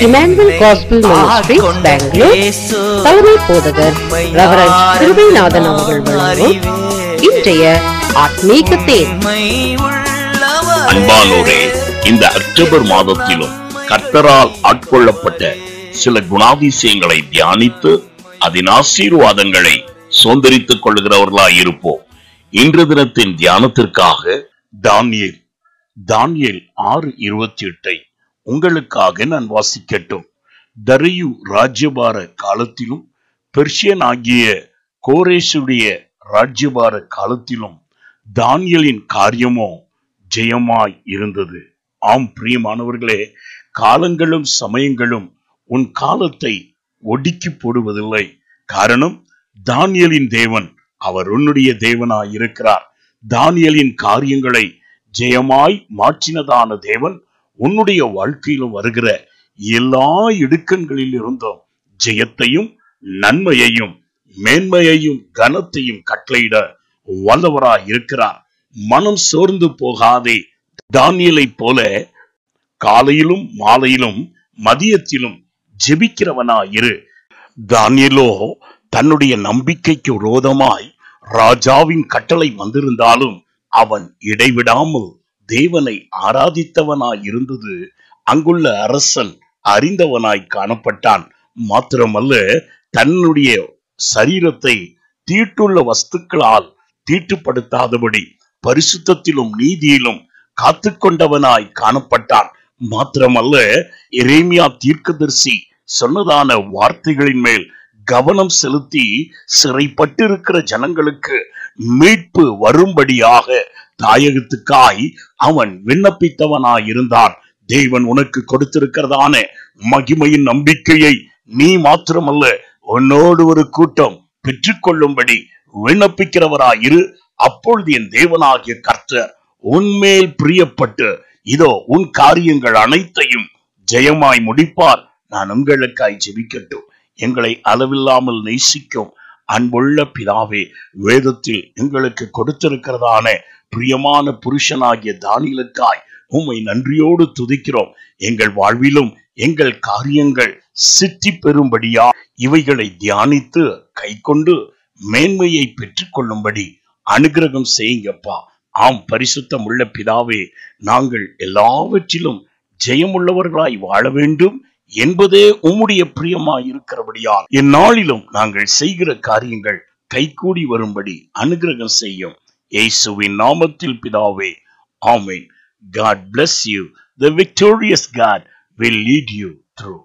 Emmanuel gospel ministries Bangalore தலைமை போதகர் reverend Kirubanathan அவர்கள் வழங்கும் இன்றைய ஆத்மீக தேன். அன்பானோரே, இந்த அக்டோபர் மாதத்திலும் கர்த்தரால் ஆட்கொள்ளப்பட்ட சில குணாதிசயங்களை தியானித்து அதன் ஆசீர்வாதங்களை சுதந்திரித்துக் கொள்கிறவர்களாய் இருப்போம். இன்று தினத்தின் தியானத்திற்காக தானியேல் 6:28 உங்களுக்காக நான் வாசிக்கட்டும். தரியு ராஜ்யபார காலத்திலும் பெர்ஷியன் ஆகிய கோரேசுடைய ராஜ்யபார காலத்திலும் தானியேலின் காரியமோ ஜெயமாய் இருந்தது. ஆம் பிரியமானவர்களே, காலங்களும் சமயங்களும் உன் காலத்தை ஒடுக்கி போடுவதில்லை. காரணம், தானியேலின் தேவன் அவர் உன்னுடைய தேவனாய் இருக்கிறார். தானியேலின் காரியங்களை ஜெயமாய் மாற்றினதான தேவன் உன்னுடைய வாழ்க்கையிலும் வருகிற எல்லா இடுக்கண்களில் இருந்தும் ஜெயத்தையும் நன்மையையும் மேன்மையையும் கனத்தையும் கட்டளையிட வல்லவராய் இருக்கிறார். மனம் சோர்ந்து போகாதே. தானியேலை போல காலையிலும் மாலையிலும் மதியத்திலும் ஜெபிக்கிறவனாயிரு. தானியேலோ தன்னுடைய நம்பிக்கைக்கு விரோதமாய் ராஜாவின் கட்டளை வந்திருந்தாலும் அவன் இடைவிடாமல் தேவனை ஆராதித்தவனாய் இருந்தது அங்குள்ள அரசன் அறிந்தவனாய் காணப்பட்டான். மாத்திரமல்ல, தன்னுடைய சரீரத்தை தீட்டுள்ள வஸ்துக்களால் தீட்டுப்படுத்தாதபடி பரிசுத்தத்திலும் நீதியிலும் காத்து கொண்டவனாய் காணப்பட்டான். மாத்திரமல்ல, எரேமியா தீர்க்கதரிசி சொன்னதான வார்த்தைகளின் மேல் கவனம் செலுத்தி சிறைப்பட்டிருக்கிற ஜனங்களுக்கு மீட்பு வரும்படியாக தாயகத்துக்காய் அவன் விண்ணப்பித்தவனாய் இருந்தான். தேவன் உனக்கு கொடுத்திருக்கிறதான மகிமையின் நம்பிக்கையை நீ மாத்திரமல்ல, உன்னோடு ஒரு கூட்டம் பெற்றுக்கொள்ளும்படி விண்ணப்பிக்கிறவராயிரு. அப்பொழுது என் தேவனாகிய கர்த்தர் உன்மேல் பிரியப்பட்டு இதோ உன் காரியங்கள் அனைத்தையும் ஜெயமாய் முடிப்பார். நான் உங்களுக்காய் ஜெபிக்கட்டும். எங்களை அளவில்லாமல் நேசிக்கும் அன்புள்ள பிதாவே, வேதத்தில் எங்களுக்கு கொடுத்திருக்கிறதான பிரியமான புருஷனாகிய தானியேலுக்காய் உம்மை நன்றியோடு துதிக்கிறோம். எங்கள் வாழ்விலும் எங்கள் காரியங்கள் சித்தி பெறும்படியா இவைகளை தியானித்து கை கொண்டு மேன்மையை பெற்றுக் கொள்ளும்படி அனுகிரகம் செய்யுங்கப்பா. ஆம் பரிசுத்தம் உள்ள பிதாவே, நாங்கள் எல்லாவற்றிலும் ஜெயமுள்ளவர்களாய் வாழ வேண்டும் என்பதே உம்முடைய பிரியமாய் இருக்கிறபடியால் இந்நாளிலும் நாங்கள் செய்கிற காரியங்கள் கைகூடி வரும்படி அனுகிரகம் செய்யும். இயேசுவின் நாமத்தில் பிதாவே, ஆமென். God bless you. The victorious God will lead you through.